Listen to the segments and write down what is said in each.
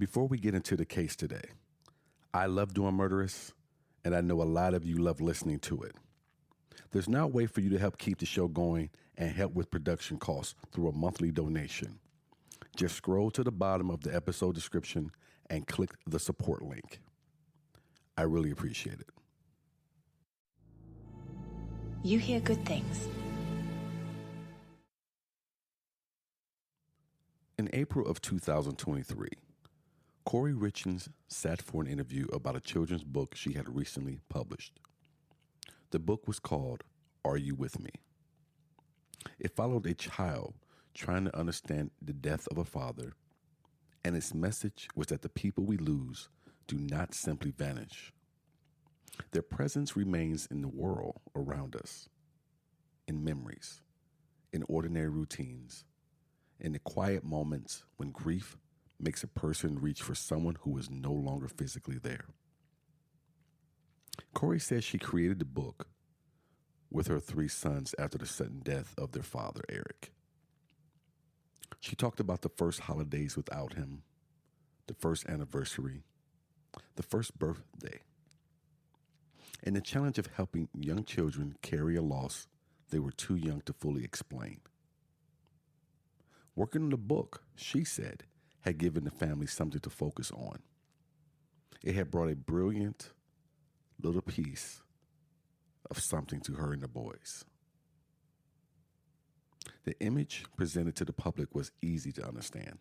Before we get into the case today, I love doing Murderess, and I know a lot of you love listening to it. There's now a way for you to help keep the show going and help with production costs through a monthly donation. Just scroll to the bottom of the episode description and click the support link. I really appreciate it. You hear good things. In April of 2023, Kouri Richins sat for an interview about a children's book she had recently published. The book was called Are You With Me? It followed a child trying to understand the death of a father, and its message was that the people we lose do not simply vanish. Their presence remains in the world around us, in memories, in ordinary routines, in the quiet moments when grief makes a person reach for someone who is no longer physically there. Kouri says she created the book with her 3 sons after the sudden death of their father, Eric. She talked about the first holidays without him, the first anniversary, the first birthday, and the challenge of helping young children carry a loss they were too young to fully explain. Working on the book, she said, had given the family something to focus on. It had brought a brilliant little piece of something to her and the boys. The image presented to the public was easy to understand.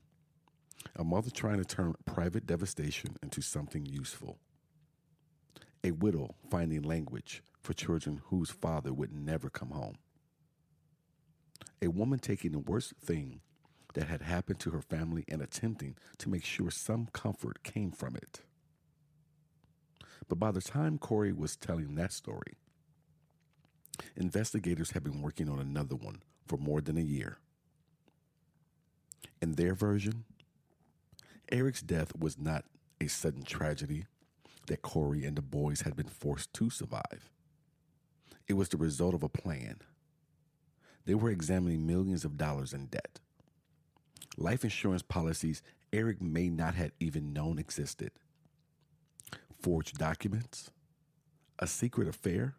A mother trying to turn private devastation into something useful. A widow finding language for children whose father would never come home. A woman taking the worst thing that had happened to her family and attempting to make sure some comfort came from it. But by the time Kouri was telling that story, investigators had been working on another one for more than a year. In their version, Eric's death was not a sudden tragedy that Kouri and the boys had been forced to survive. It was the result of a plan. They were examining millions of dollars in debt. Life insurance policies Eric may not have even known existed. Forged documents, a secret affair,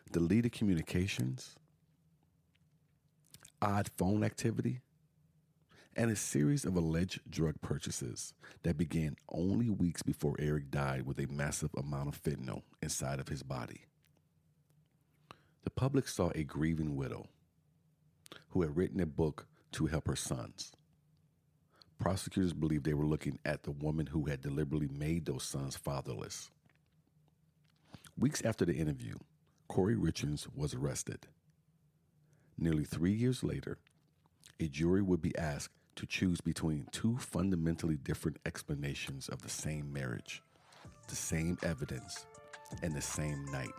deleted communications, odd phone activity, and a series of alleged drug purchases that began only weeks before Eric died with a massive amount of fentanyl inside of his body. The public saw a grieving widow who had written a book to help her sons. Prosecutors believed they were looking at the woman who had deliberately made those sons fatherless. Weeks after the interview, Kouri Richins was arrested. Nearly 3 years later, a jury would be asked to choose between 2 fundamentally different explanations of the same marriage, the same evidence, and the same night.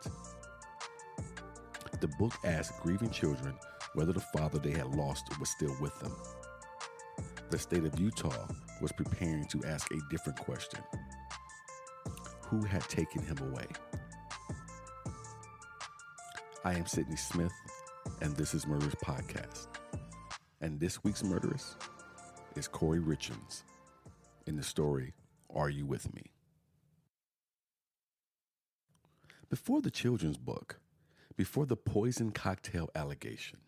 The book asked grieving children whether the father they had lost was still with them. The state of Utah was preparing to ask a different question. Who had taken him away? I am Sidney Smith, and this is Murderess Podcast. And this week's Murderess is Kouri Richins in the story, Are You With Me? Before the children's book, before the poison cocktail allegation,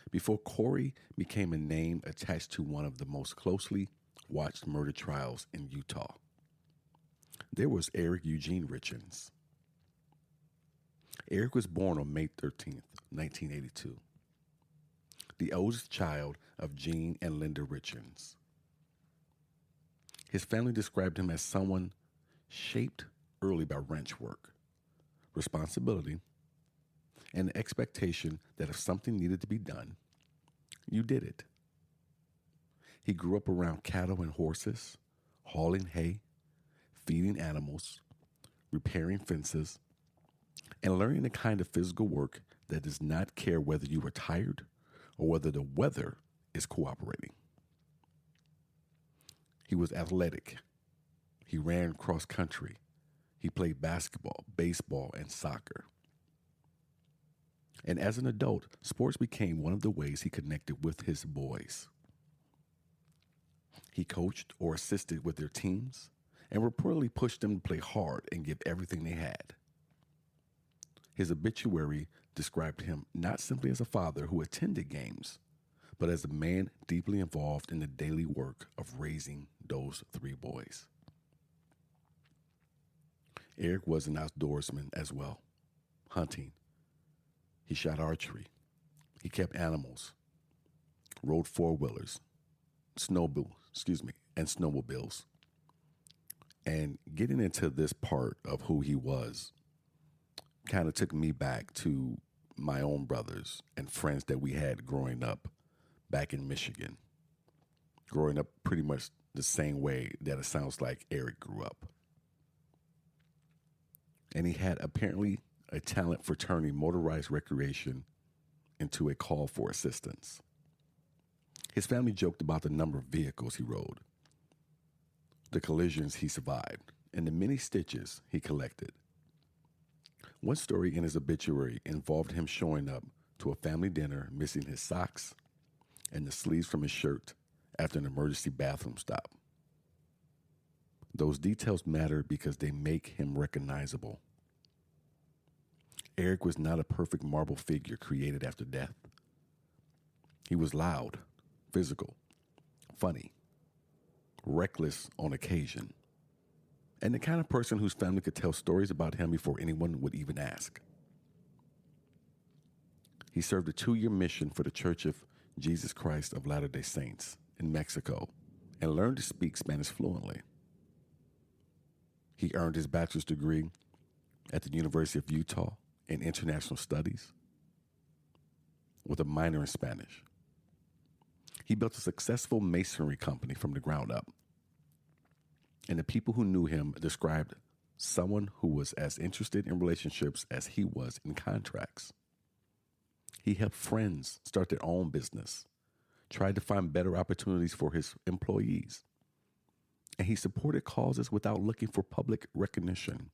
before Kouri became a name attached to one of the most closely watched murder trials in Utah, there was Eric Eugene Richins. Eric was born on May 13th, 1982, the oldest child of Gene and Linda Richins. His family described him as someone shaped early by ranch work, responsibility, and the expectation that if something needed to be done, you did it. He grew up around cattle and horses, hauling hay, feeding animals, repairing fences, and learning the kind of physical work that does not care whether you are tired or whether the weather is cooperating. He was athletic. He ran cross country. He played basketball, baseball, and soccer. And as an adult, sports became one of the ways he connected with his boys. He coached or assisted with their teams and reportedly pushed them to play hard and give everything they had. His obituary described him not simply as a father who attended games, but as a man deeply involved in the daily work of raising those three boys. Eric was an outdoorsman as well, hunting. He shot archery. He kept animals, rode four-wheelers, and snowmobiles. And getting into this part of who he was kind of took me back to my own brothers and friends that we had growing up back in Michigan. Growing up pretty much the same way that it sounds like Eric grew up. And he had apparently a talent for turning motorized recreation into a call for assistance. His family joked about the number of vehicles he rode, the collisions he survived, and the many stitches he collected. One story in his obituary involved him showing up to a family dinner missing his socks and the sleeves from his shirt after an emergency bathroom stop. Those details matter because they make him recognizable. Eric was not a perfect marble figure created after death. He was loud, physical, funny, reckless on occasion, and the kind of person whose family could tell stories about him before anyone would even ask. He served a 2-year mission for the Church of Jesus Christ of Latter-day Saints in Mexico and learned to speak Spanish fluently. He earned his bachelor's degree at the University of Utah in International Studies with a minor in Spanish. He built a successful masonry company from the ground up. And the people who knew him described someone who was as interested in relationships as he was in contracts. He helped friends start their own business, tried to find better opportunities for his employees, and he supported causes without looking for public recognition.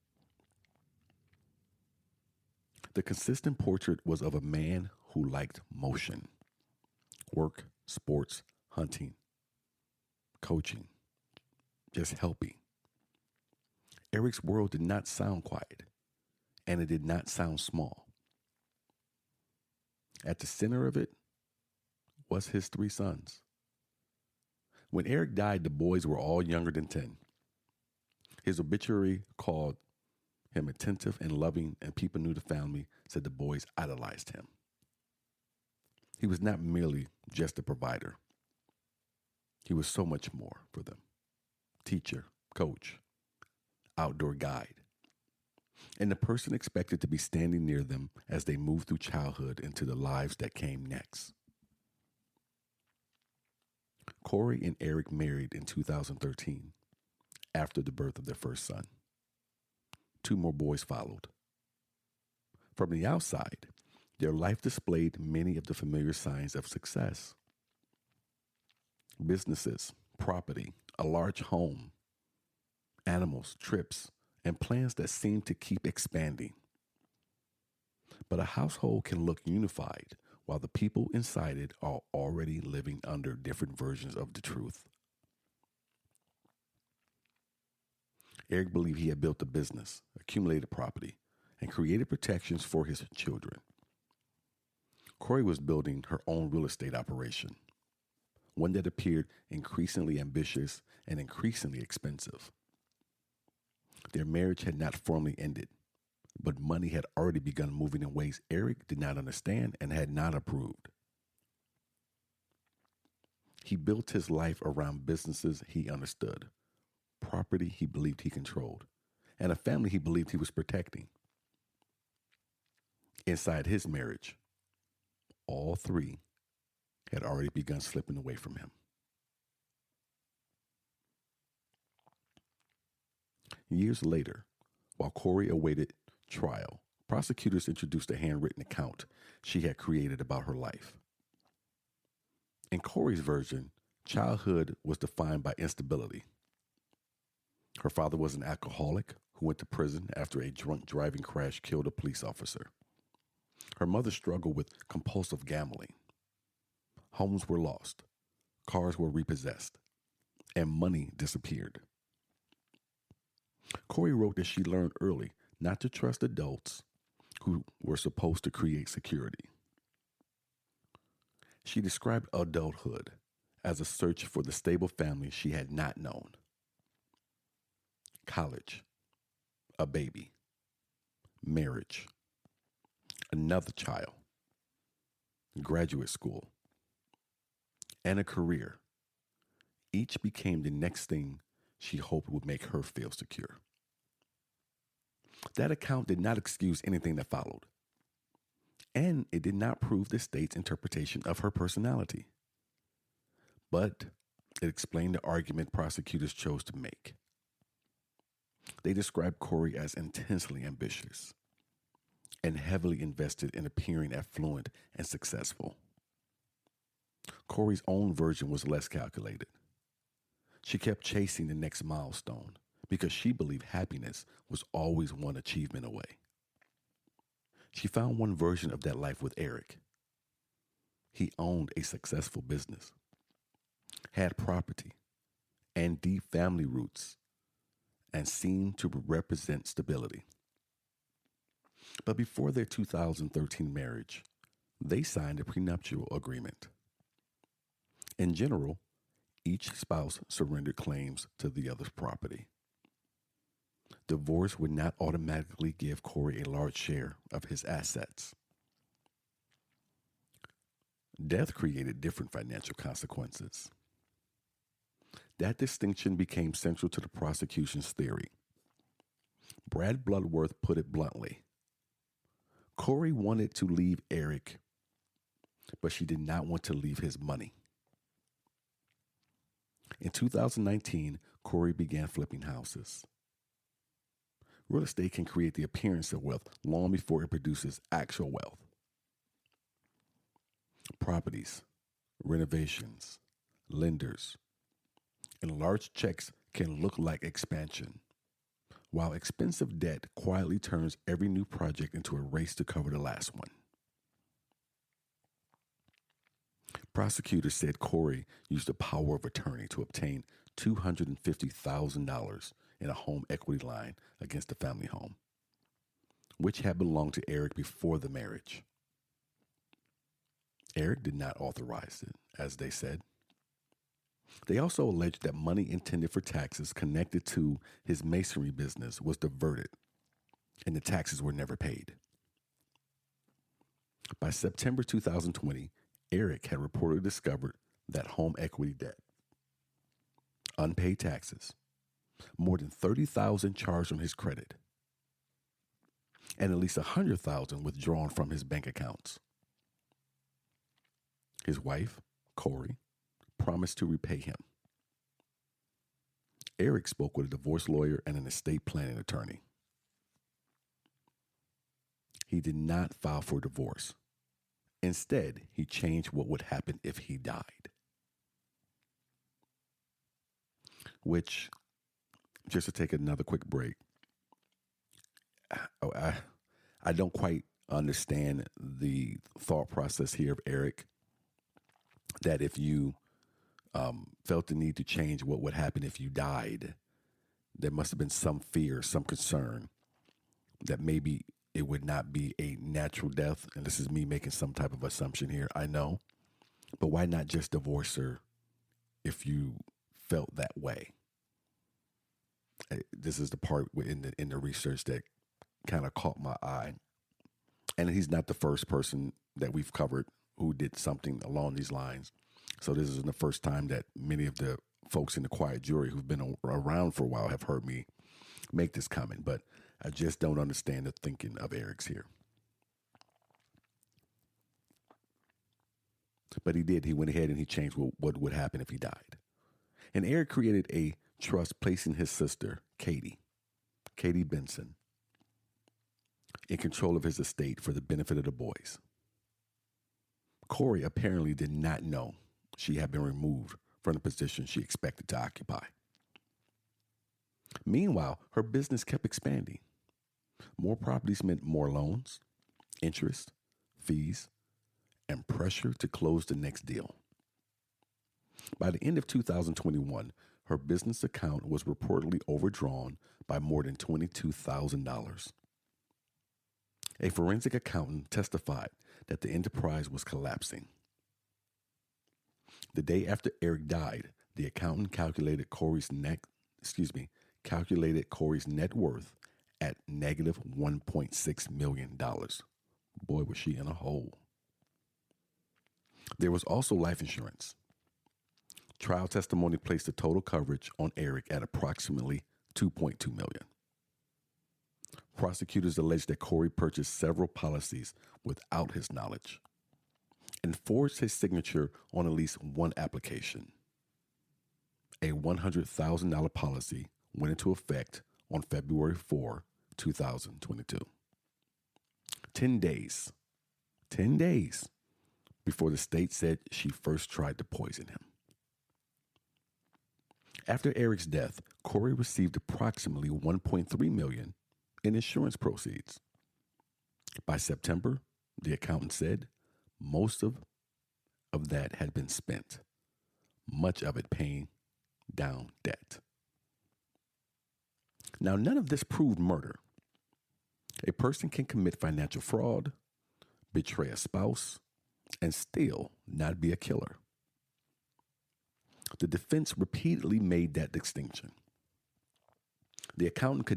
The consistent portrait was of a man who liked motion, work, sports, hunting, coaching, just helping. Eric's world did not sound quiet, and it did not sound small. At the center of it was his 3 sons. When Eric died, the boys were all younger than 10. His obituary called him attentive and loving, and people knew the family said the boys idolized him. He was not merely just a provider. He was so much more for them. Teacher, coach, outdoor guide, and the person expected to be standing near them as they moved through childhood into the lives that came next. Kouri and Eric married in 2013 after the birth of their first son. 2 more boys followed. From the outside, their life displayed many of the familiar signs of success. Businesses, property, a large home, animals, trips, and plans that seem to keep expanding. But a household can look unified while the people inside it are already living under different versions of the truth. Eric believed he had built a business, accumulated property, and created protections for his children. Kouri was building her own real estate operation, one that appeared increasingly ambitious and increasingly expensive. Their marriage had not formally ended, but money had already begun moving in ways Eric did not understand and had not approved. He built his life around businesses he understood, property he believed he controlled, and a family he believed he was protecting. Inside his marriage, all 3 had already begun slipping away from him. Years later, while Kouri awaited trial, prosecutors introduced a handwritten account she had created about her life. In Kouri's version, childhood was defined by instability. Her father was an alcoholic who went to prison after a drunk driving crash killed a police officer. Her mother struggled with compulsive gambling. Homes were lost. Cars were repossessed. and money disappeared. Kouri wrote that she learned early not to trust adults who were supposed to create security. She described adulthood as a search for the stable family she had not known. College, a baby, marriage, another child, graduate school, and a career. Each became the next thing she hoped would make her feel secure. That account did not excuse anything that followed, and it did not prove the state's interpretation of her personality. But it explained the argument prosecutors chose to make. They described Kouri as intensely ambitious and heavily invested in appearing affluent and successful. Kouri's own version was less calculated. She kept chasing the next milestone because she believed happiness was always one achievement away. She found one version of that life with Eric. He owned a successful business, had property and deep family roots, and seemed to represent stability. But before their 2013 marriage, they signed a prenuptial agreement. In general, each spouse surrendered claims to the other's property. Divorce would not automatically give Kouri a large share of his assets. Death created different financial consequences. That distinction became central to the prosecution's theory. Brad Bloodworth put it bluntly. Kouri wanted to leave Eric, but she did not want to leave his money. In 2019, Kouri began flipping houses. Real estate can create the appearance of wealth long before it produces actual wealth. Properties, renovations, lenders, and large checks can look like expansion, while expensive debt quietly turns every new project into a race to cover the last one. Prosecutors said Kouri used the power of attorney to obtain $250,000 in a home equity line against the family home, which had belonged to Eric before the marriage. Eric did not authorize it, as they said. They also alleged that money intended for taxes connected to his masonry business was diverted, and the taxes were never paid. By September 2020, Eric had reportedly discovered that home equity debt, unpaid taxes, more than $30,000 charged on his credit, and at least $100,000 withdrawn from his bank accounts. His wife, Kouri, promised to repay him. Eric spoke with a divorce lawyer and an estate planning attorney. He did not file for divorce. Instead, he changed what would happen if he died. Which, just to take another quick break, I don't quite understand the thought process here of Eric, that if you felt the need to change what would happen if you died, there must have been some fear, some concern that maybe it would not be a natural death. And this is me making some type of assumption here, I know. But why not just divorce her if you felt that way? This is the part in the research that kind of caught my eye. And he's not the first person that we've covered who did something along these lines. So this isn't the first time that many of the folks in the quiet jury who've been around for a while have heard me make this comment. But I just don't understand the thinking of Eric's here. But he did. He went ahead and he changed what would happen if he died. And Eric created a trust placing his sister, Katie Benson, in control of his estate for the benefit of the boys. Kouri apparently did not know she had been removed from the position she expected to occupy. Meanwhile, her business kept expanding. More properties meant more loans, interest, fees, and pressure to close the next deal. By the end of 2021, her business account was reportedly overdrawn by more than $22,000. A forensic accountant testified that the enterprise was collapsing. The day after Eric died, the accountant calculated Kouri's net worth at negative $1.6 million. Boy, was she in a hole. There was also life insurance. Trial testimony placed the total coverage on Eric at approximately $2.2 million. Prosecutors alleged that Kouri purchased several policies without his knowledge and forged his signature on at least one application. A $100,000 policy went into effect on February 4, 2022. 10 days before the state said she first tried to poison him. After Eric's death, Kouri received approximately $1.3 million in insurance proceeds. By September, the accountant said, most of that had been spent, much of it paying down debt. Now, none of this proved murder. A person can commit financial fraud, betray a spouse, and still not be a killer. The defense repeatedly made that distinction. The accountant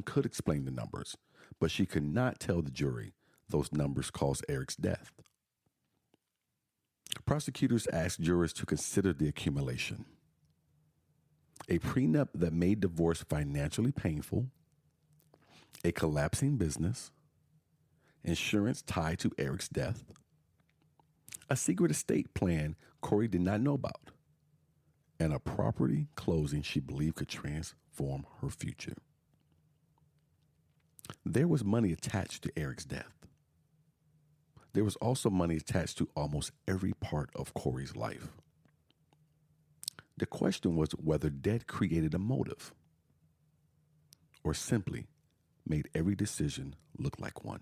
could explain the numbers, but she could not tell the jury those numbers caused Eric's death. Prosecutors asked jurors to consider the accumulation. A prenup that made divorce financially painful, a collapsing business, insurance tied to Eric's death, a secret estate plan Kouri did not know about, and a property closing she believed could transform her future. There was money attached to Eric's death. There was also money attached to almost every part of Kouri's life. The question was whether debt created a motive or simply made every decision look like one.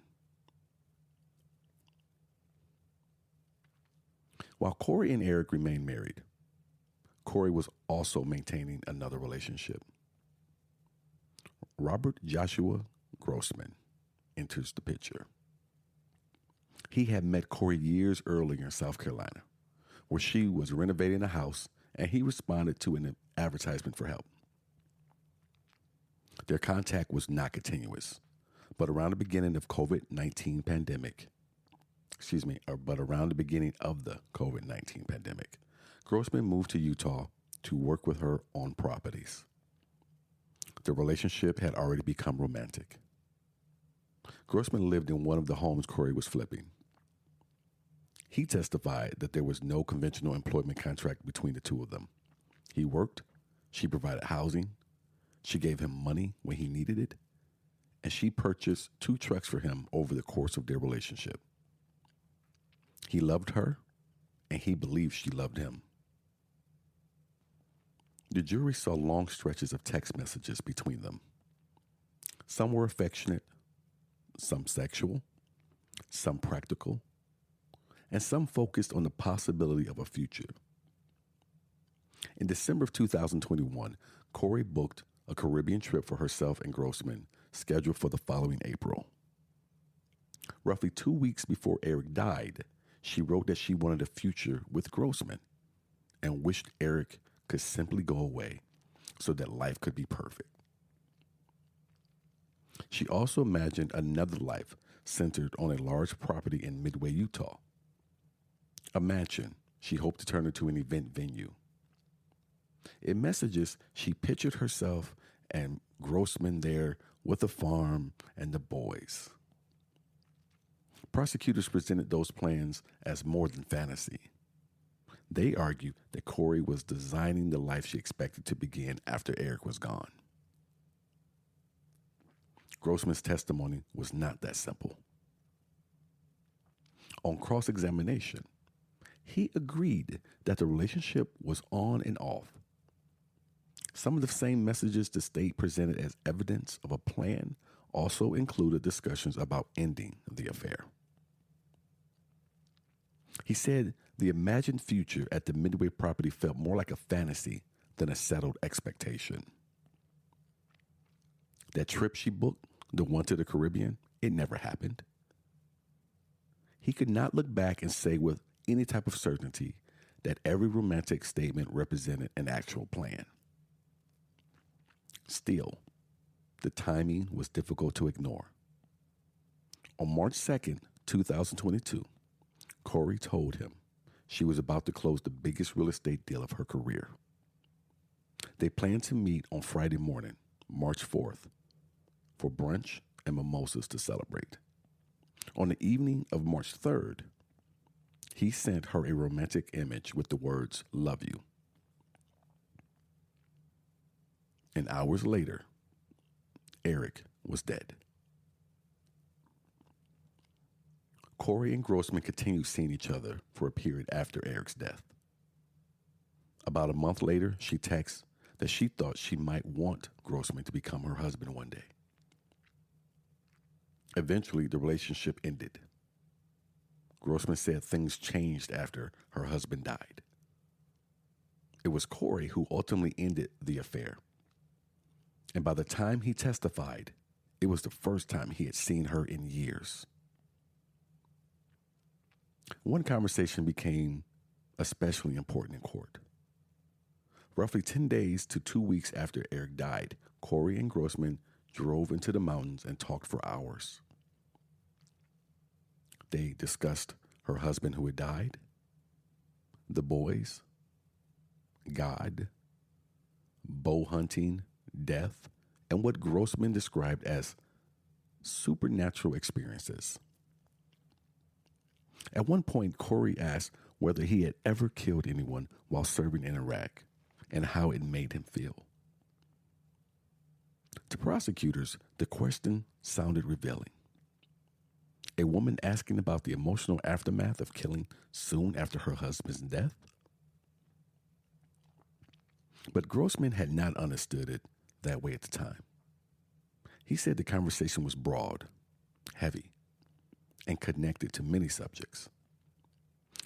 While Kouri and Eric remained married, Kouri was also maintaining another relationship. Robert Joshua Grossman enters the picture. He had met Kouri years earlier in South Carolina, where she was renovating a house, and he responded to an advertisement for help. Their contact was not continuous, but around the beginning of the COVID-19 pandemic, Grossman moved to Utah to work with her on properties. The relationship had already become romantic. Grossman lived in one of the homes Kouri was flipping. He testified that there was no conventional employment contract between the two of them. He worked, she provided housing, she gave him money when he needed it, and she purchased 2 trucks for him over the course of their relationship. He loved her, and he believed she loved him. The jury saw long stretches of text messages between them. Some were affectionate, some sexual, some practical, and some focused on the possibility of a future. In December of 2021, Kouri booked a Caribbean trip for herself and Grossman, scheduled for the following April. Roughly 2 weeks before Eric died, she wrote that she wanted a future with Grossman and wished Eric could simply go away so that life could be perfect. She also imagined another life centered on a large property in Midway, Utah. A mansion she hoped to turn into an event venue. In messages, she pictured herself and Grossman there with a farm and the boys. Prosecutors presented those plans as more than fantasy. They argued that Kouri was designing the life she expected to begin after Eric was gone. Grossman's testimony was not that simple. On cross-examination, he agreed that the relationship was on and off. Some of the same messages the state presented as evidence of a plan also included discussions about ending the affair. He said The imagined future at the Midway property felt more like a fantasy than a settled expectation. That trip she booked, the one to the Caribbean, it never happened. He could not look back and say with any type of certainty that every romantic statement represented an actual plan. Still, the timing was difficult to ignore. On March 2nd, 2022, Kouri told him she was about to close the biggest real estate deal of her career. They planned to meet on Friday morning, March 4th, for brunch and mimosas to celebrate. On the evening of March 3rd, he sent her a romantic image with the words, "Love you." And hours later, Eric was dead. Kouri and Grossman continued seeing each other for a period after Eric's death. About a month later, she texts that she thought she might want Grossman to become her husband one day. Eventually, the relationship ended. Grossman said things changed after her husband died. It was Kouri who ultimately ended the affair. And by the time he testified, it was the first time he had seen her in years. One conversation became especially important in court. Roughly 10 days to 2 weeks after Eric died, Kouri and Grossman drove into the mountains and talked for hours. They discussed her husband who had died, the boys, God, bow hunting, death, and what Grossman described as supernatural experiences. At one point, Kouri asked whether he had ever killed anyone while serving in Iraq and how it made him feel. To prosecutors, the question sounded revealing. A woman asking about the emotional aftermath of killing soon after her husband's death? But Grossman had not understood it that way at the time. He said the conversation was broad, heavy, and connected to many subjects.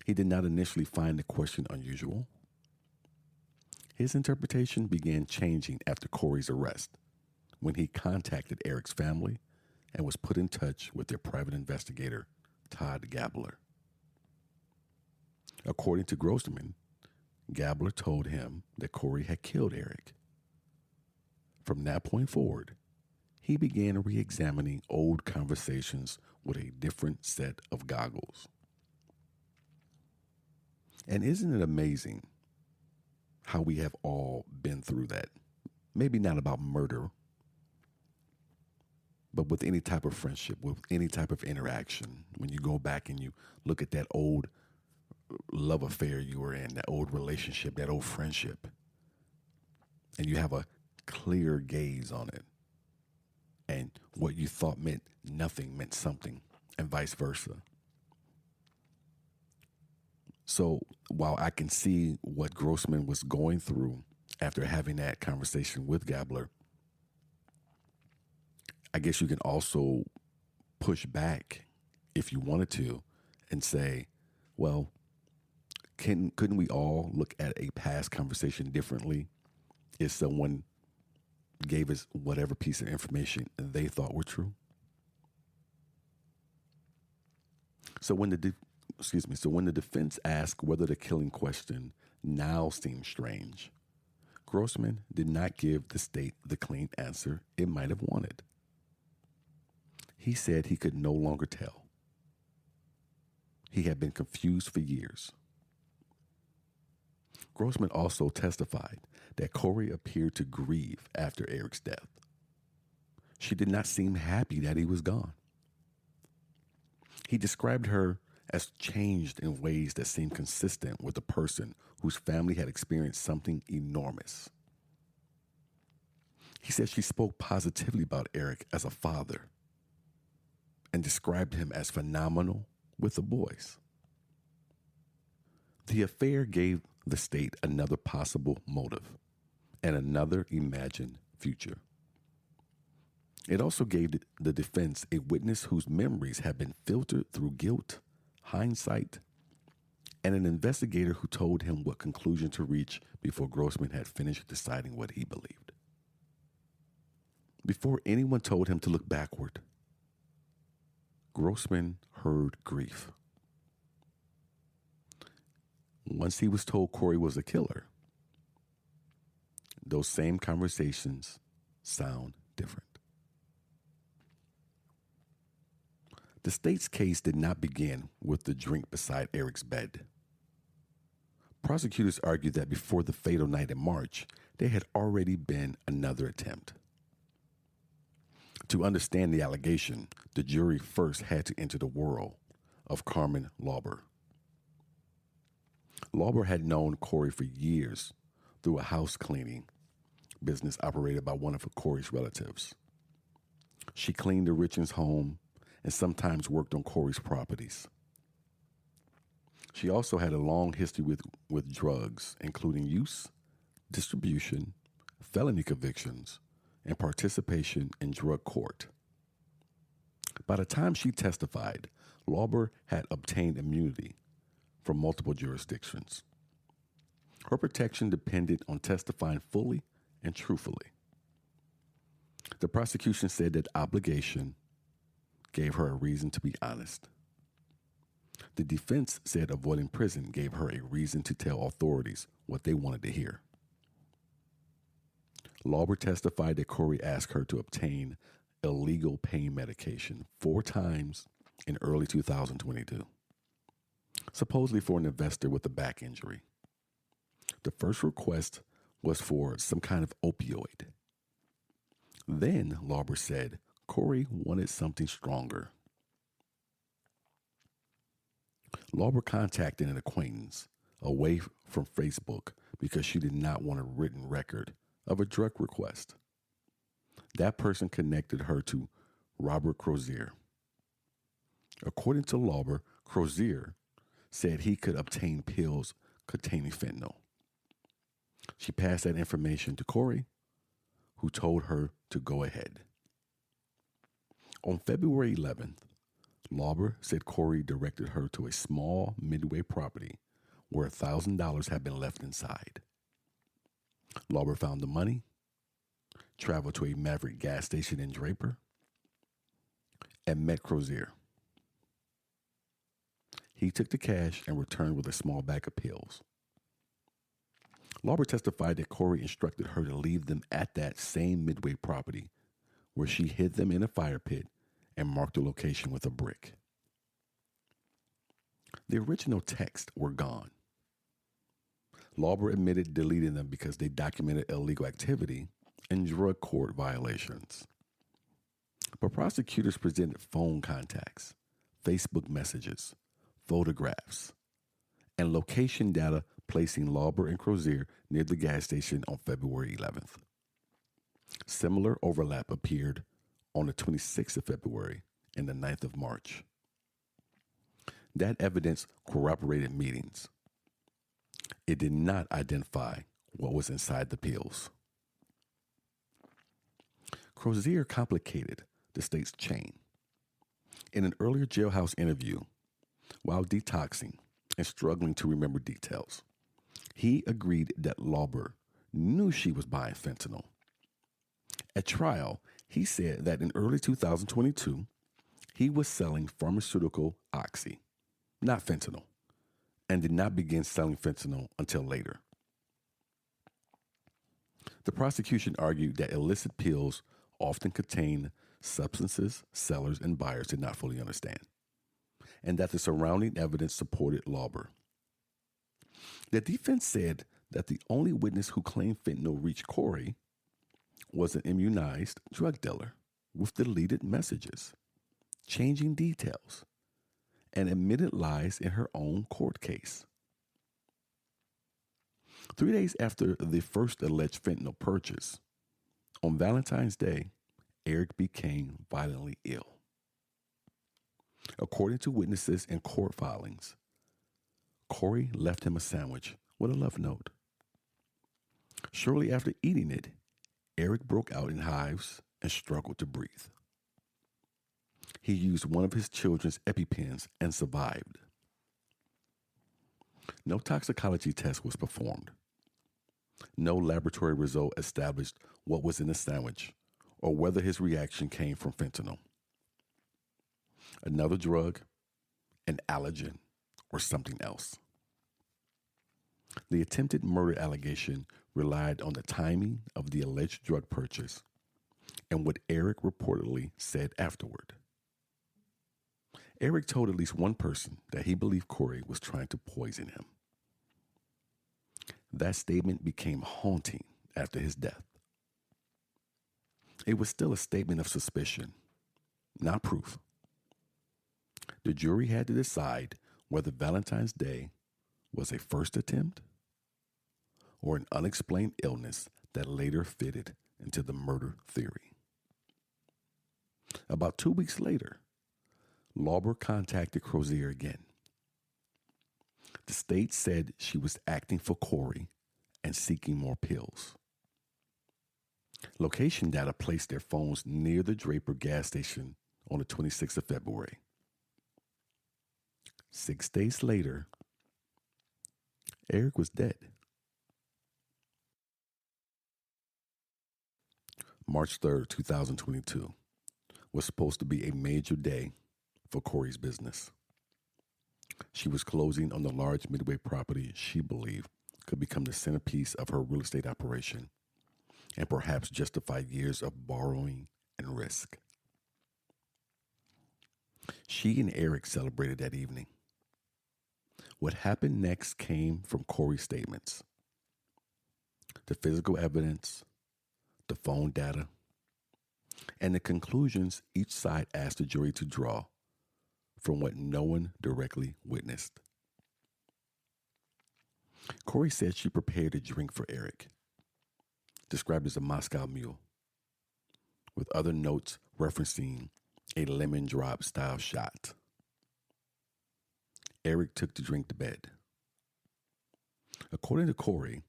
He did not initially find the question unusual. His interpretation began changing after Kouri's arrest, when he contacted Eric's family and was put in touch with their private investigator, Todd Gabler. According to Grossman, Gabler told him that Kouri had killed Eric. From that point forward, he began re-examining old conversations with a different set of goggles. And isn't it amazing how we have all been through that? Maybe not about murder, but with any type of friendship, with any type of interaction. When you go back and you look at that old love affair you were in, that old relationship, that old friendship, and you have a clear gaze on it. And what you thought meant nothing meant something, and vice versa. So while I can see what Grossman was going through after having that conversation with Gabler, I guess you can also push back if you wanted to and say, well, couldn't we all look at a past conversation differently if someone gave us whatever piece of information they thought were true? So when the defense asked whether the killing question now seemed strange, Grossman did not give the state the clean answer it might have wanted. He said he could no longer tell. He had been confused for years. Grossman also testified that Kouri appeared to grieve after Eric's death. She did not seem happy that he was gone. He described her as changed in ways that seemed consistent with a person whose family had experienced something enormous. He said she spoke positively about Eric as a father and described him as phenomenal with the boys. The affair gave the state another possible motive and another imagined future. It also gave the defense a witness whose memories had been filtered through guilt, hindsight, and an investigator who told him what conclusion to reach before Grossman had finished deciding what he believed. Before anyone told him to look backward, Grossman heard grief. Once he was told Kouri was a killer, those same conversations sound different. The state's case did not begin with the drink beside Eric's bed. Prosecutors argued that before the fatal night in March, there had already been another attempt. To understand the allegation, the jury first had to enter the world of Carmen Lauber. Lauber had known Kouri for years through a house cleaning business operated by one of Kouri's relatives. She cleaned the Richins' home and sometimes worked on Kouri's properties. She also had a long history with drugs, including use, distribution, felony convictions, and participation in drug court. By the time she testified, Lauber had obtained immunity from multiple jurisdictions. Her protection depended on testifying fully and truthfully. The prosecution said that obligation gave her a reason to be honest. The defense said avoiding prison gave her a reason to tell authorities what they wanted to hear. Lauber testified that Kouri asked her to obtain illegal pain medication 4 times in early 2022, supposedly for an investor with a back injury. The first request was for some kind of opioid. Then, Lauber said, Kouri wanted something stronger. Lauber contacted an acquaintance away from Facebook because she did not want a written record of a drug request. That person connected her to Robert Crozier. According to Lauber, Crozier said he could obtain pills containing fentanyl. She passed that information to Kouri, who told her to go ahead. On February 11th, Lauber said Kouri directed her to a small Midway property where $1,000 had been left inside. Lauber found the money, traveled to a Maverick gas station in Draper, and met Crozier. He took the cash and returned with a small bag of pills. Lauber testified that Kouri instructed her to leave them at that same Midway property where she hid them in a fire pit and marked the location with a brick. The original texts were gone. Lauber admitted deleting them because they documented illegal activity and drug court violations. But prosecutors presented phone contacts, Facebook messages, photographs, and location data placing Lauber and Crozier near the gas station on February 11th. Similar overlap appeared on the 26th of February and the 9th of March. That evidence corroborated meetings. It did not identify what was inside the pills. Crozier complicated the state's chain. In an earlier jailhouse interview, while detoxing and struggling to remember details, he agreed that Lauber knew she was buying fentanyl. At trial, he said that in early 2022, he was selling pharmaceutical oxy, not fentanyl, and did not begin selling fentanyl until later. The prosecution argued that illicit pills often contain substances sellers and buyers did not fully understand, and that the surrounding evidence supported Lauber. The defense said that the only witness who claimed fentanyl reached Kouri was an immunized drug dealer with deleted messages, changing details, and admitted lies in her own court case. 3 days after the first alleged fentanyl purchase, on Valentine's Day, Eric became violently ill. According to witnesses and court filings, Kouri left him a sandwich with a love note. Shortly after eating it, Eric broke out in hives and struggled to breathe. He used one of his children's EpiPens and survived. No toxicology test was performed. No laboratory result established what was in the sandwich or whether his reaction came from fentanyl, another drug, an allergen, or something else. The attempted murder allegation relied on the timing of the alleged drug purchase and what Eric reportedly said afterward. Eric told at least one person that he believed Kouri was trying to poison him. That statement became haunting after his death. It was still a statement of suspicion, not proof. The jury had to decide whether Valentine's Day was a first attempt or an unexplained illness that later fitted into the murder theory. About 2 weeks later, Lauber contacted Crozier again. The state said she was acting for Kouri and seeking more pills. Location data placed their phones near the Draper gas station on the 26th of February. 6 days later, Eric was dead. March 3rd, 2022 was supposed to be a major day for Kouri's business. She was closing on the large Midway property she believed could become the centerpiece of her real estate operation and perhaps justify years of borrowing and risk. She and Eric celebrated that evening. What happened next came from Kouri's statements. The physical evidence, the phone data, and the conclusions each side asked the jury to draw from what no one directly witnessed. Kouri said she prepared a drink for Eric, described as a Moscow Mule, with other notes referencing a lemon drop style shot. Eric took the drink to bed. According to Kouri,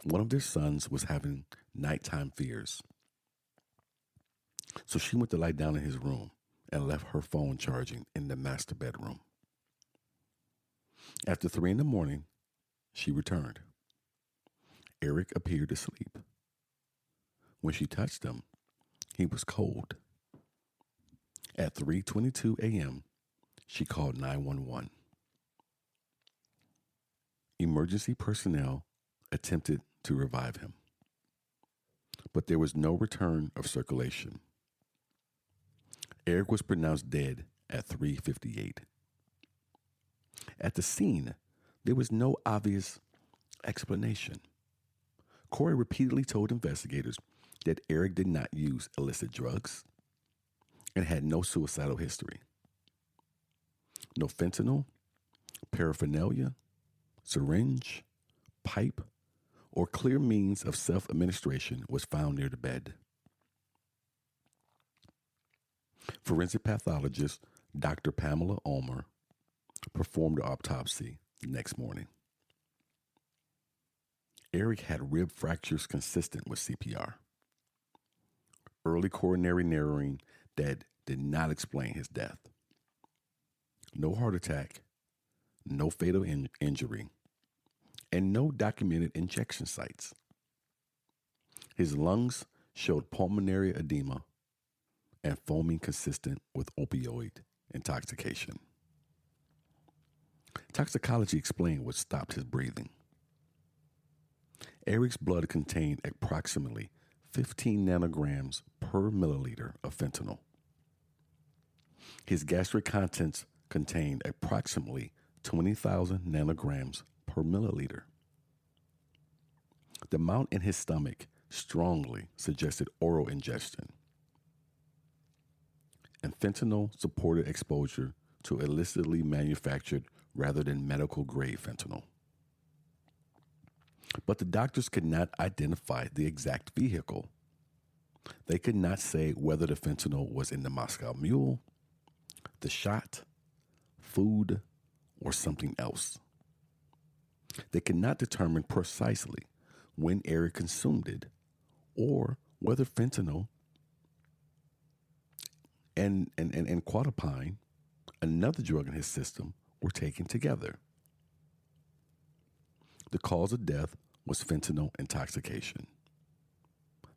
one of their sons was having nighttime fears. So she went to lie down in his room and left her phone charging in the master bedroom. After 3 a.m, she returned. Eric appeared asleep. When she touched him, he was cold. At 3:22 a.m., she called 911. Emergency personnel attempted to revive him, but there was no return of circulation. Eric was pronounced dead at 3:58. At the scene, there was no obvious explanation. Kouri repeatedly told investigators that Eric did not use illicit drugs and had no suicidal history. No fentanyl, paraphernalia, syringe, pipe, or clear means of self-administration was found near the bed. Forensic pathologist Dr. Pamela Ulmer performed the autopsy the next morning. Eric had rib fractures consistent with CPR. Early coronary narrowing that did not explain his death. No heart attack, no fatal injury, and no documented injection sites. His lungs showed pulmonary edema and foaming consistent with opioid intoxication. Toxicology explained what stopped his breathing. Eric's blood contained approximately 15 nanograms per milliliter of fentanyl. His gastric contents contained approximately 20,000 nanograms per milliliter. The amount in his stomach strongly suggested oral ingestion. And fentanyl supported exposure to illicitly manufactured rather than medical grade fentanyl. But the doctors could not identify the exact vehicle. They could not say whether the fentanyl was in the Moscow Mule, the shot, food, or something else. They could not determine precisely when Eric consumed it or whether fentanyl and quatapine, another drug in his system, were taken together. The cause of death was fentanyl intoxication.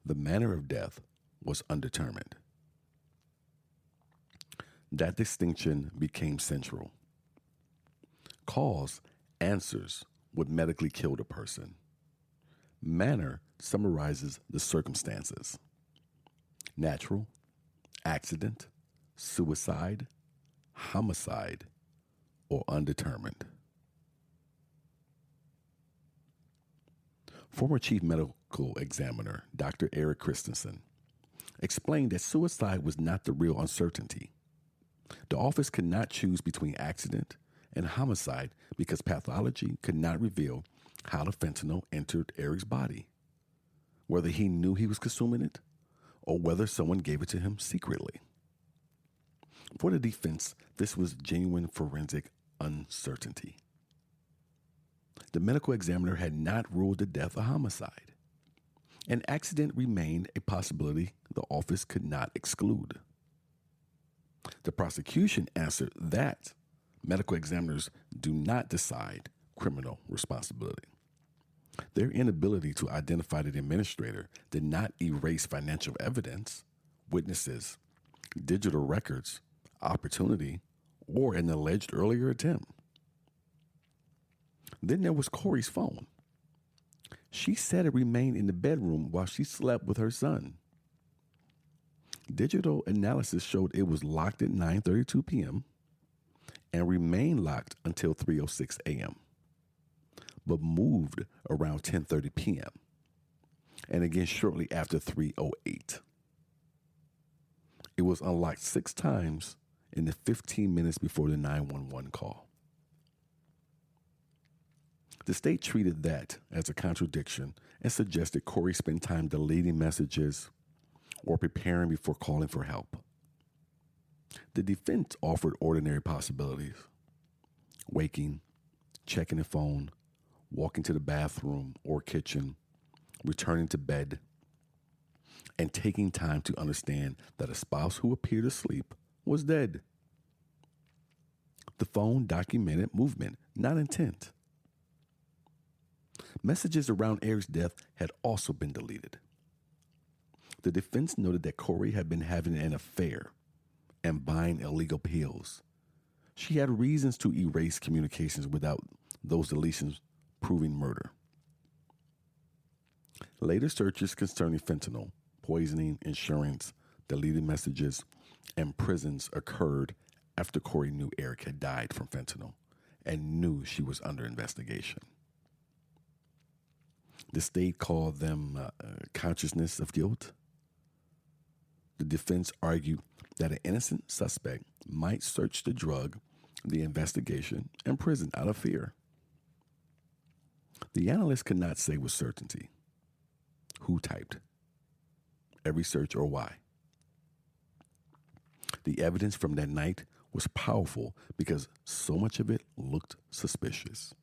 The manner of death was undetermined. That distinction became central. Cause answers what medically killed a person. Manner summarizes the circumstances. Natural, accident, suicide, homicide, or undetermined. Former Chief Medical Examiner Dr. Eric Richins explained that suicide was not the real uncertainty. The office could not choose between accident and homicide because pathology could not reveal how the fentanyl entered Eric's body, whether he knew he was consuming it or whether someone gave it to him secretly. For the defense, this was genuine forensic uncertainty. The medical examiner had not ruled the death a homicide. An accident remained a possibility the office could not exclude. The prosecution answered that medical examiners do not decide criminal responsibility. Their inability to identify the administrator did not erase financial evidence, witnesses, digital records, opportunity, or an alleged earlier attempt. Then there was Kouri's phone. She said it remained in the bedroom while she slept with her son. Digital analysis showed it was locked at 9:32 p.m. and remained locked until 3:06 a.m., but moved around 10:30 p.m. and again shortly after 3:08. It was unlocked 6 times in the 15 minutes before the 911 call. The state treated that as a contradiction and suggested Kouri spend time deleting messages or preparing before calling for help. The defense offered ordinary possibilities: waking, checking the phone, walking to the bathroom or kitchen, returning to bed, and taking time to understand that a spouse who appeared asleep was dead. The phone documented movement, not intent. Messages around Eric's death had also been deleted. The defense noted that Kouri had been having an affair and buying illegal pills. She had reasons to erase communications without those deletions proving murder. Later searches concerning fentanyl, poisoning, insurance, deleted messages, and prisons occurred after Kouri knew Eric had died from fentanyl and knew she was under investigation. The state called them consciousness of guilt. The defense argued that an innocent suspect might search the drug, the investigation, and prison out of fear. The analyst could not say with certainty who typed, every search, or why. The evidence from that night was powerful because so much of it looked suspicious.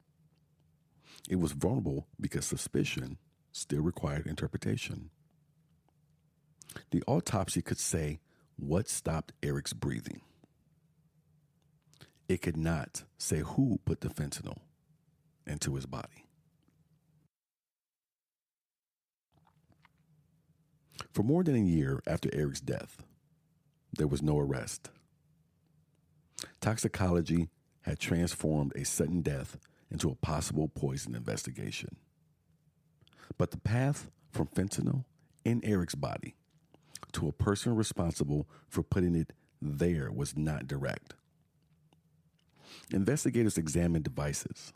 It was vulnerable because suspicion still required interpretation. The autopsy could say what stopped Eric's breathing. It could not say who put the fentanyl into his body. For more than a year after Eric's death, there was no arrest. Toxicology had transformed a sudden death into a possible poison investigation. But the path from fentanyl in Eric's body to a person responsible for putting it there was not direct. Investigators examined devices,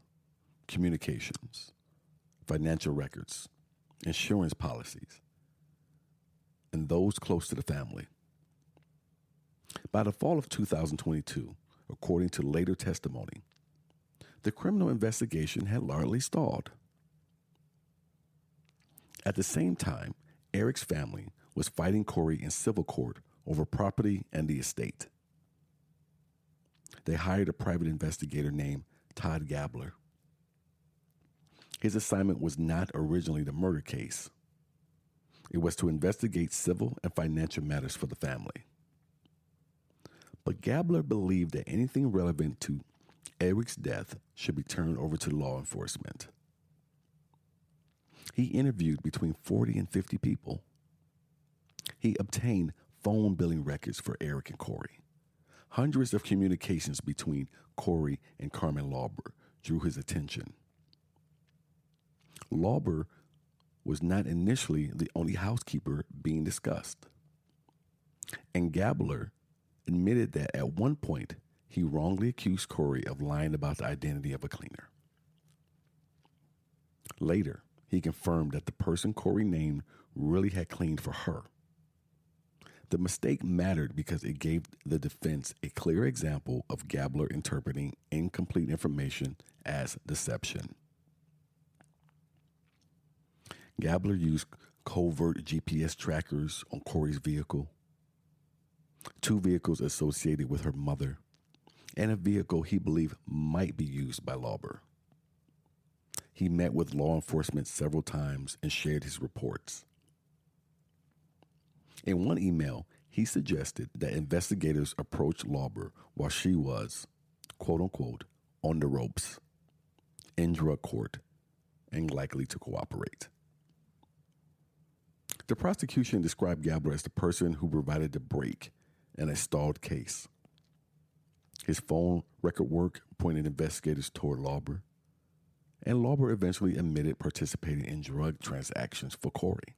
communications, financial records, insurance policies, and those close to the family. By the fall of 2022, according to later testimony, the criminal investigation had largely stalled. At the same time, Eric's family was fighting Kouri in civil court over property and the estate. They hired a private investigator named Todd Gabler. His assignment was not originally the murder case. It was to investigate civil and financial matters for the family. But Gabler believed that anything relevant to Eric's death should be turned over to law enforcement. He interviewed between 40 and 50 people. He obtained phone billing records for Eric and Kouri. Hundreds of communications between Kouri and Carmen Lauber drew his attention. Lauber was not initially the only housekeeper being discussed. And Gabler admitted that at one point he wrongly accused Kouri of lying about the identity of a cleaner. Later, he confirmed that the person Kouri named really had cleaned for her. The mistake mattered because it gave the defense a clear example of Gabler interpreting incomplete information as deception. Gabler used covert GPS trackers on Kouri's vehicle, 2 vehicles associated with her mother, and a vehicle he believed might be used by Lauber. He met with law enforcement several times and shared his reports. In one email, he suggested that investigators approach Lauber while she was, quote unquote, on the ropes, in drug court, and likely to cooperate. The prosecution described Gabler as the person who provided the break in a stalled case. His phone record work pointed investigators toward Lauber, and Lauber eventually admitted participating in drug transactions for Kouri.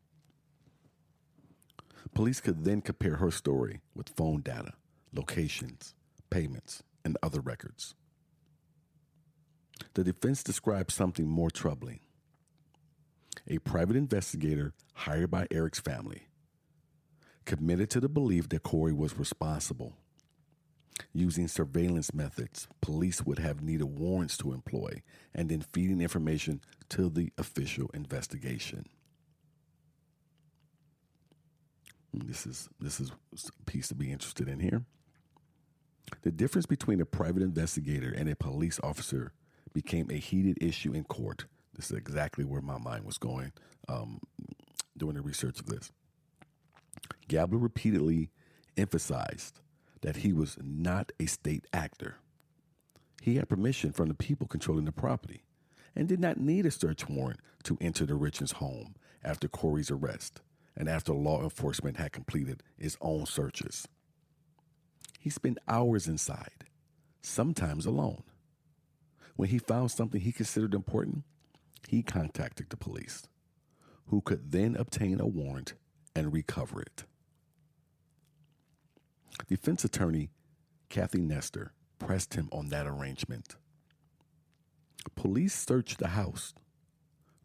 Police could then compare her story with phone data, locations, payments, and other records. The defense described something more troubling. A private investigator hired by Eric's family committed to the belief that Kouri was responsible. Using surveillance methods police would have needed warrants to employ, and then feeding information to the official investigation. This is a piece to be interested in here. The difference between a private investigator and a police officer became a heated issue in court. This is exactly where my mind was going doing the research of this. Gabler repeatedly emphasized that he was not a state actor. He had permission from the people controlling the property and did not need a search warrant to enter the Richins' home after Kouri's arrest and after law enforcement had completed its own searches. He spent hours inside, sometimes alone. When he found something he considered important, he contacted the police, who could then obtain a warrant and recover it. Defense attorney Kathy Nestor pressed him on that arrangement. Police searched the house,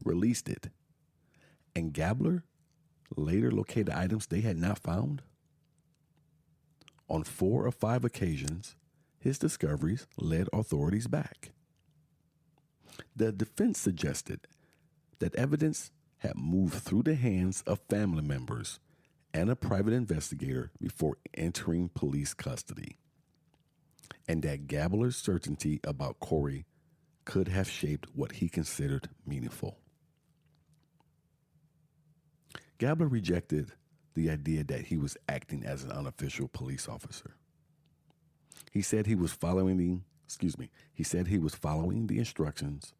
released it, and Gabler later located items they had not found. On 4 or 5 occasions, his discoveries led authorities back. The defense suggested that evidence had moved through the hands of family members and a private investigator before entering police custody, and that Gabler's certainty about Kouri could have shaped what he considered meaningful. Gabler rejected the idea that he was acting as an unofficial police officer. He said he was following the instructions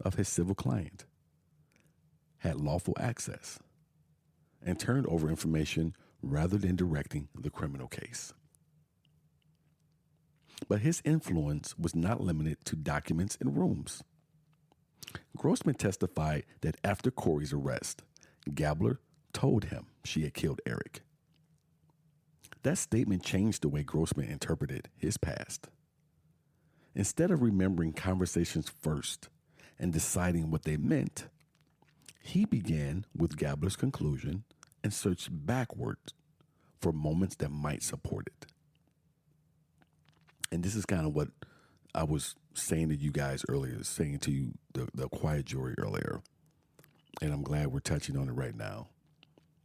of his civil client, had lawful access, and turned over information rather than directing the criminal case. But his influence was not limited to documents and rooms. Grossman testified that after Kouri's arrest, Gabler told him she had killed Eric. That statement changed the way Grossman interpreted his past. Instead of remembering conversations first and deciding what they meant, he began with Gabler's conclusion and searched backward for moments that might support it. And this is kind of what I was saying to you guys earlier, saying to you, the quiet jury earlier. And I'm glad we're touching on it right now.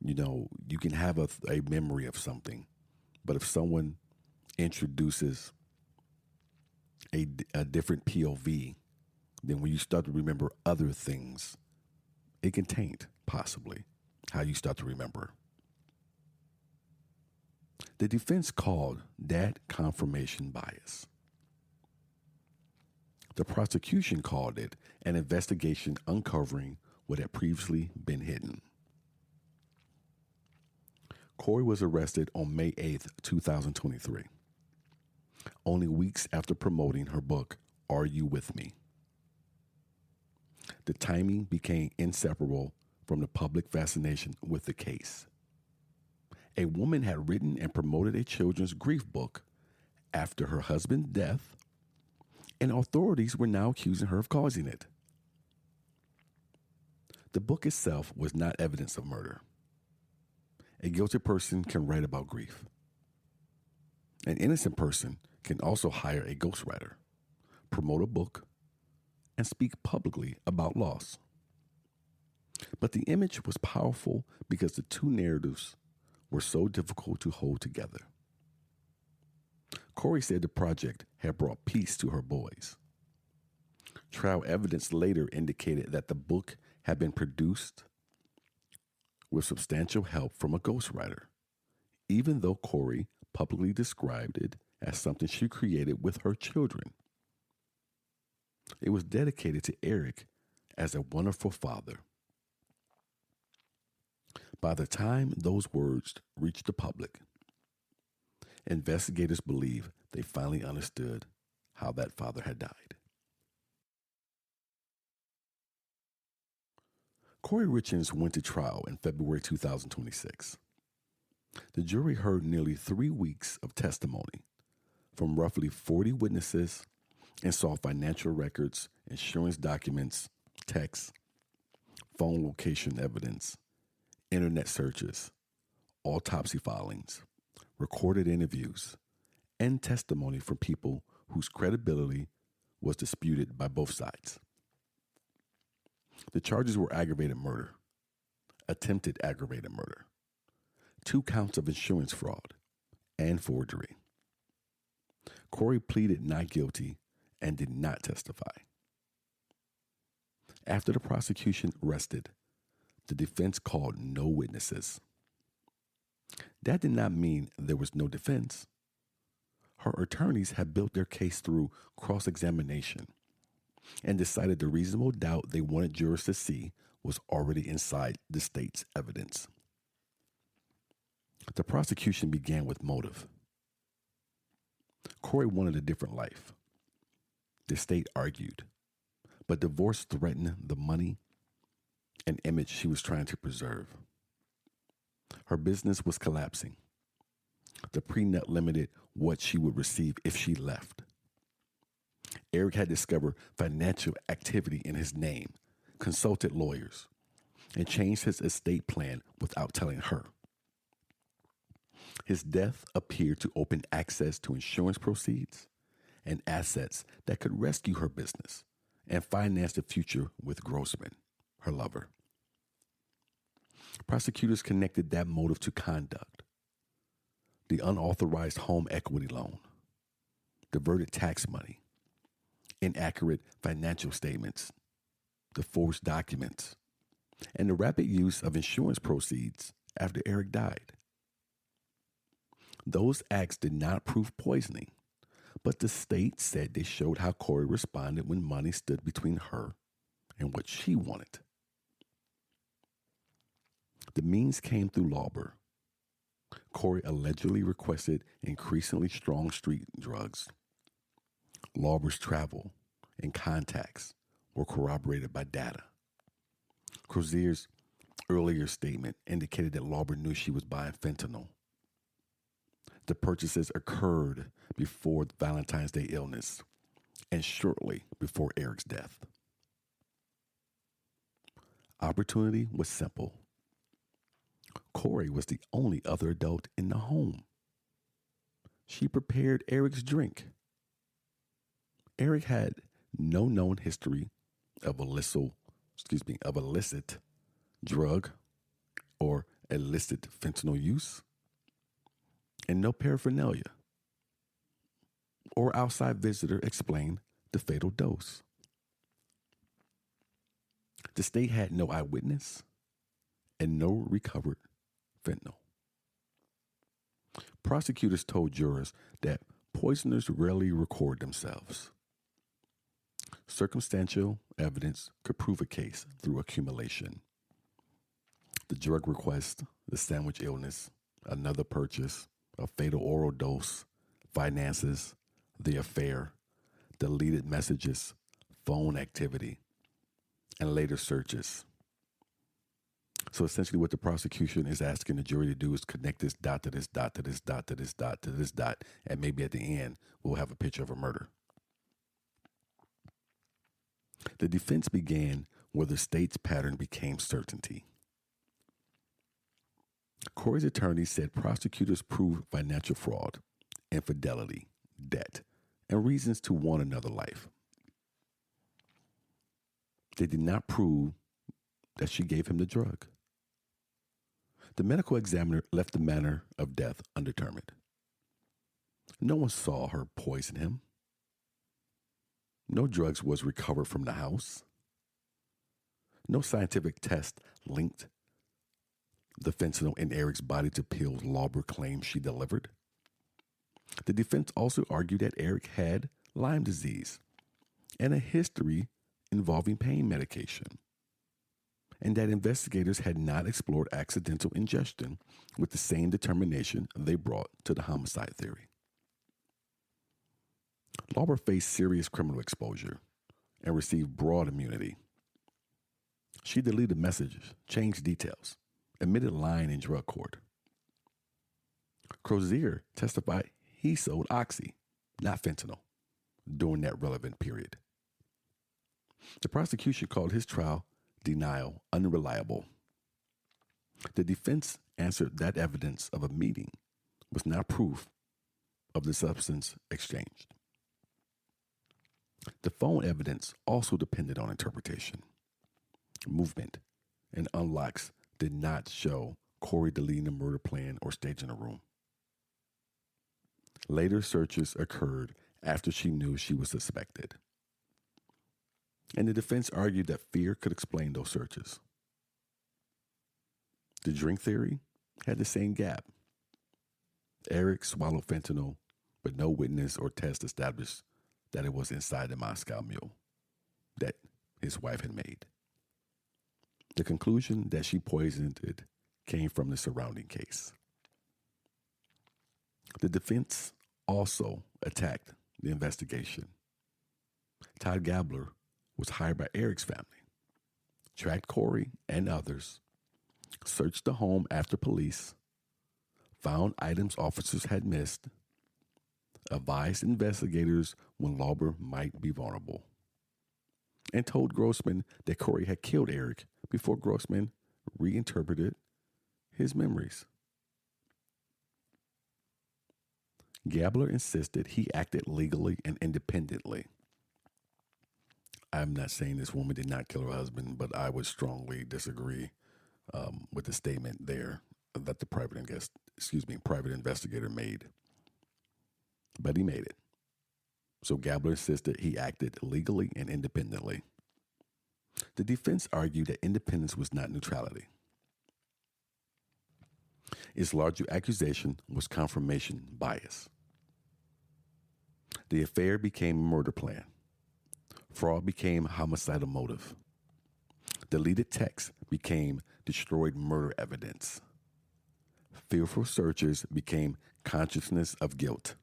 You know, you can have a memory of something, but if someone introduces a different POV, then when you start to remember other things, it can taint, possibly, how you start to remember. The defense called that confirmation bias. The prosecution called it an investigation uncovering what had previously been hidden. Kouri was arrested on May 8th, 2023, only weeks after promoting her book, Are You With Me? The timing became inseparable from the public fascination with the case. A woman had written and promoted a children's grief book after her husband's death, and authorities were now accusing her of causing it. The book itself was not evidence of murder. A guilty person can write about grief. An innocent person can also hire a ghostwriter, promote a book, and speak publicly about loss. But the image was powerful because the two narratives were so difficult to hold together. Kouri said the project had brought peace to her boys. Trial evidence later indicated that the book had been produced with substantial help from a ghostwriter, even though Kouri publicly described it as something she created with her children. It was dedicated to Eric as a wonderful father. By the time those words reached the public, investigators believe they finally understood how that father had died. Kouri Richins went to trial in February 2026. The jury heard nearly 3 weeks of testimony from roughly 40 witnesses and saw financial records, insurance documents, texts, phone location evidence, internet searches, autopsy filings, recorded interviews, and testimony from people whose credibility was disputed by both sides. The charges were aggravated murder, attempted aggravated murder, 2 counts of insurance fraud, and forgery. Kouri pleaded not guilty and did not testify. After the prosecution rested, the defense called no witnesses. That did not mean there was no defense. Her attorneys had built their case through cross-examination and decided the reasonable doubt they wanted jurors to see was already inside the state's evidence. The prosecution began with motive. Kouri wanted a different life. The state argued, but divorce threatened the money and image she was trying to preserve. Her business was collapsing. The prenup limited what she would receive if she left. Eric had discovered financial activity in his name, consulted lawyers, and changed his estate plan without telling her. His death appeared to open access to insurance proceeds and assets that could rescue her business and finance the future with Grossman, her lover. Prosecutors connected that motive to conduct: the unauthorized home equity loan, diverted tax money, inaccurate financial statements, the forged documents, and the rapid use of insurance proceeds after Eric died. Those acts did not prove poisoning, but the state said they showed how Kouri responded when money stood between her and what she wanted. The means came through Lauber. Kouri allegedly requested increasingly strong street drugs. Lauber's travel and contacts were corroborated by data. Crozier's earlier statement indicated that Lauber knew she was buying fentanyl. The purchases occurred before the Valentine's Day illness and shortly before Eric's death. Opportunity was simple. Kouri was the only other adult in the home. She prepared Eric's drink. Eric had no known history of illicit drug or illicit fentanyl use, and no paraphernalia or outside visitor explained the fatal dose. The state had no eyewitness and no recovered fentanyl. Prosecutors told jurors that poisoners rarely record themselves. Circumstantial evidence could prove a case through accumulation. The drug request, the sandwich illness, another purchase, a fatal oral dose, finances, the affair, deleted messages, phone activity, and later searches. So essentially what the prosecution is asking the jury to do is connect this dot to this dot to this dot to this dot to this dot, and maybe at the end we'll have a picture of a murder. The defense began where the state's pattern became certainty. Kouri's attorney said prosecutors proved financial fraud, infidelity, debt, and reasons to want another life. They did not prove that she gave him the drug. The medical examiner left the manner of death undetermined. No one saw her poison him. No drugs was recovered from the house. No scientific test linked the fentanyl in Eric's body to pills Lauber claimed she delivered. The defense also argued that Eric had Lyme disease and a history involving pain medication, and that investigators had not explored accidental ingestion with the same determination they brought to the homicide theory. Lauber faced serious criminal exposure and received broad immunity. She deleted messages, changed details, admitted lying in drug court. Crozier testified he sold oxy, not fentanyl, during that relevant period. The prosecution called his trial denial unreliable. The defense answered that evidence of a meeting was not proof of the substance exchanged. The phone evidence also depended on interpretation. Movement and unlocks did not show Kouri deleting a murder plan or staging a room. Later searches occurred after she knew she was suspected. And the defense argued that fear could explain those searches. The drink theory had the same gap. Eric swallowed fentanyl, but no witness or test established that it was inside the Moscow Mule that his wife had made. The conclusion that she poisoned it came from the surrounding case. The defense also attacked the investigation. Todd Gabler was hired by Eric's family, tracked Kouri and others, searched the home after police, found items officers had missed, advised investigators when Lauber might be vulnerable, and told Grossman that Kouri had killed Eric before Grossman reinterpreted his memories. Gabler insisted he acted legally and independently. I'm not saying this woman did not kill her husband, but I would strongly disagree with the statement there that the private investigator made. But he made it. So Gabler insisted he acted legally and independently. The defense argued that independence was not neutrality. Its larger accusation was confirmation bias. The affair became a murder plan. Fraud became homicidal motive. Deleted text became destroyed murder evidence. Fearful searches became consciousness of guilt.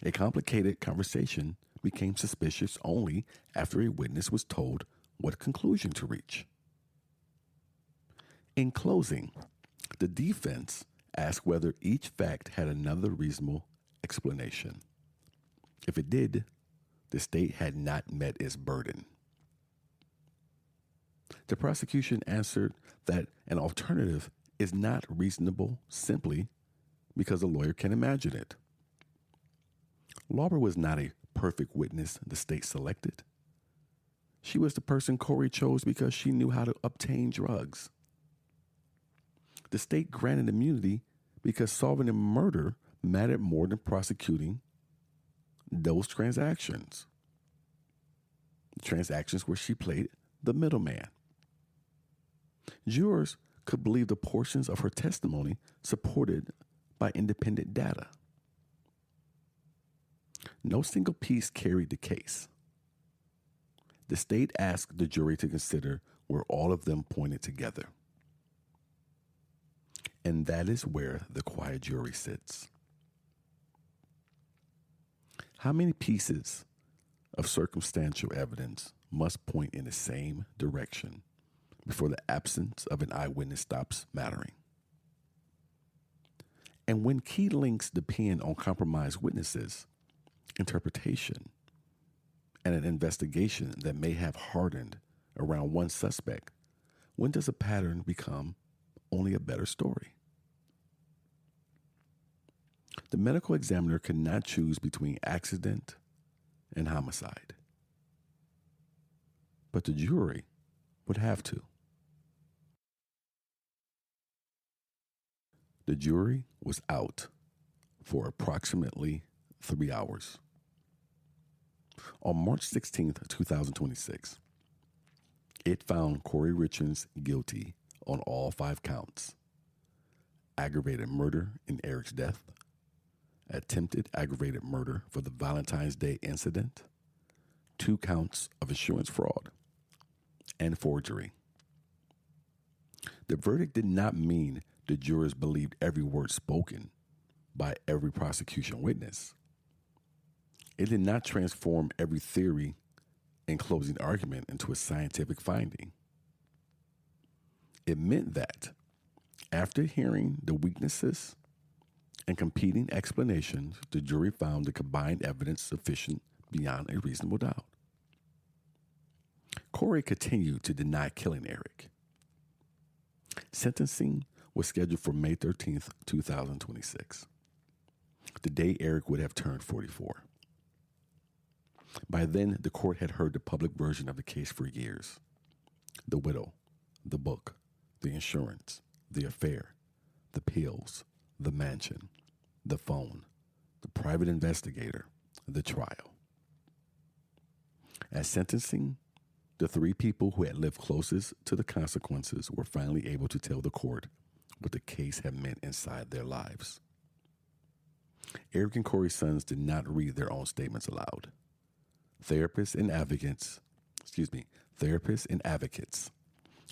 A complicated conversation became suspicious only after a witness was told what conclusion to reach. In closing, the defense asked whether each fact had another reasonable explanation. If it did, the state had not met its burden. The prosecution answered that an alternative is not reasonable simply because a lawyer can imagine it. Lauber was not a perfect witness the state selected. She was the person Kouri chose because she knew how to obtain drugs. The state granted immunity because solving a murder mattered more than prosecuting those transactions. The transactions where she played the middleman. Jurors could believe the portions of her testimony supported by independent data. No single piece carried the case. The state asked the jury to consider where all of them pointed together. And that is where the quiet jury sits. How many pieces of circumstantial evidence must point in the same direction before the absence of an eyewitness stops mattering? And when key links depend on compromised witnesses, interpretation, and an investigation that may have hardened around one suspect, when does a pattern become only a better story? The medical examiner could not choose between accident and homicide, but the jury would have to. The jury was out for approximately 3 hours. On March 16th, 2026, it found Kouri Richins guilty on all 5 counts: aggravated murder in Eric's death, attempted aggravated murder for the Valentine's Day incident, 2 counts of insurance fraud, and forgery. The verdict did not mean the jurors believed every word spoken by every prosecution witness. It did not transform every theory and closing argument into a scientific finding. It meant that after hearing the weaknesses and competing explanations, the jury found the combined evidence sufficient beyond a reasonable doubt. Kouri continued to deny killing Eric. Sentencing was scheduled for May 13th, 2026, the day Eric would have turned 44. By then, the court had heard the public version of the case for years. The widow, the book, the insurance, the affair, the pills, the mansion, the phone, the private investigator, the trial. At sentencing, the 3 people who had lived closest to the consequences were finally able to tell the court what the case had meant inside their lives. Eric and Kouri's sons did not read their own statements aloud. Therapists and advocates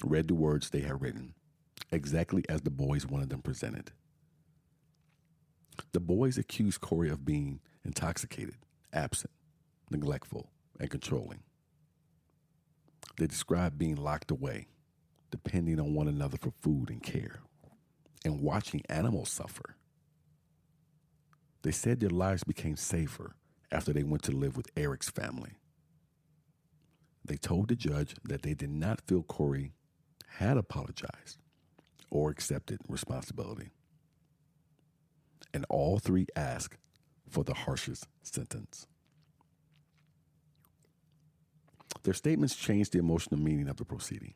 read the words they had written, exactly as the boys wanted them presented. The boys accused Kouri of being intoxicated, absent, neglectful, and controlling. They described being locked away, depending on one another for food and care, and watching animals suffer. They said their lives became safer after they went to live with Eric's family. They told the judge that they did not feel Kouri had apologized or accepted responsibility. And all 3 asked for the harshest sentence. Their statements changed the emotional meaning of the proceeding.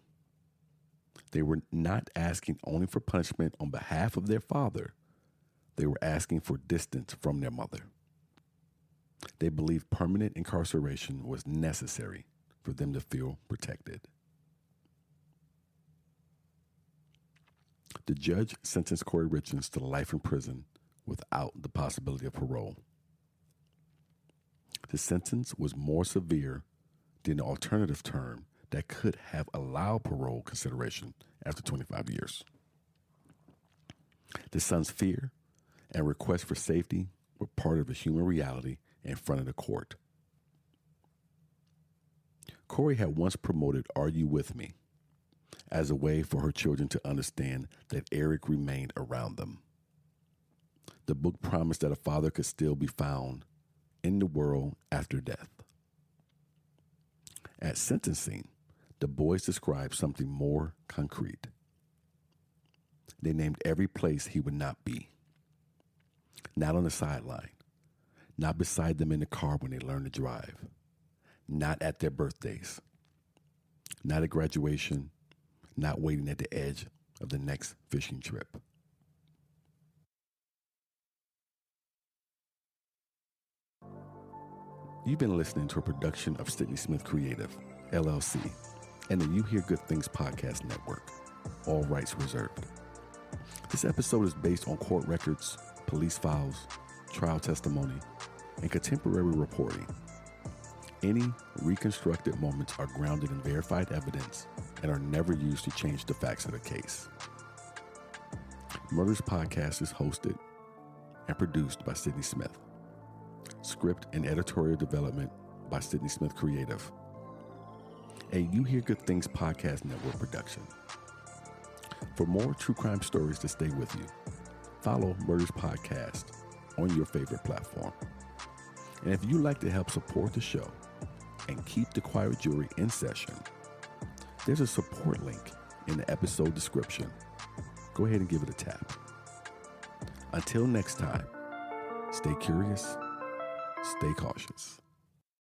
They were not asking only for punishment on behalf of their father. They were asking for distance from their mother. They believed permanent incarceration was necessary for them to feel protected. The judge sentenced Kouri Richins to life in prison without the possibility of parole. The sentence was more severe than the alternative term that could have allowed parole consideration after 25 years. The son's fear and request for safety were part of a human reality in front of the court. Kouri had once promoted Are You With Me as a way for her children to understand that Eric remained around them. The book promised that a father could still be found in the world after death. At sentencing, the boys described something more concrete. They named every place he would not be. Not on the sideline, not beside them in the car when they learn to drive, not at their birthdays, not at graduation, not waiting at the edge of the next fishing trip. You've been listening to a production of Sidney Smith Creative, LLC, and the You Hear Good Things podcast network, all rights reserved. This episode is based on court records, police files, trial testimony, and contemporary reporting. Any reconstructed moments are grounded in verified evidence and are never used to change the facts of the case. Murderess Podcast is hosted and produced by Sidney Smith. Script and editorial development by Sidney Smith Creative. A You Hear Good Things Podcast Network production. For more true crime stories to stay with you, follow Murderess Podcast on your favorite platform. And if you'd like to help support the show and keep the quiet jury in session, there's a support link in the episode description. Go ahead and give it a tap. Until next time, stay curious, stay cautious.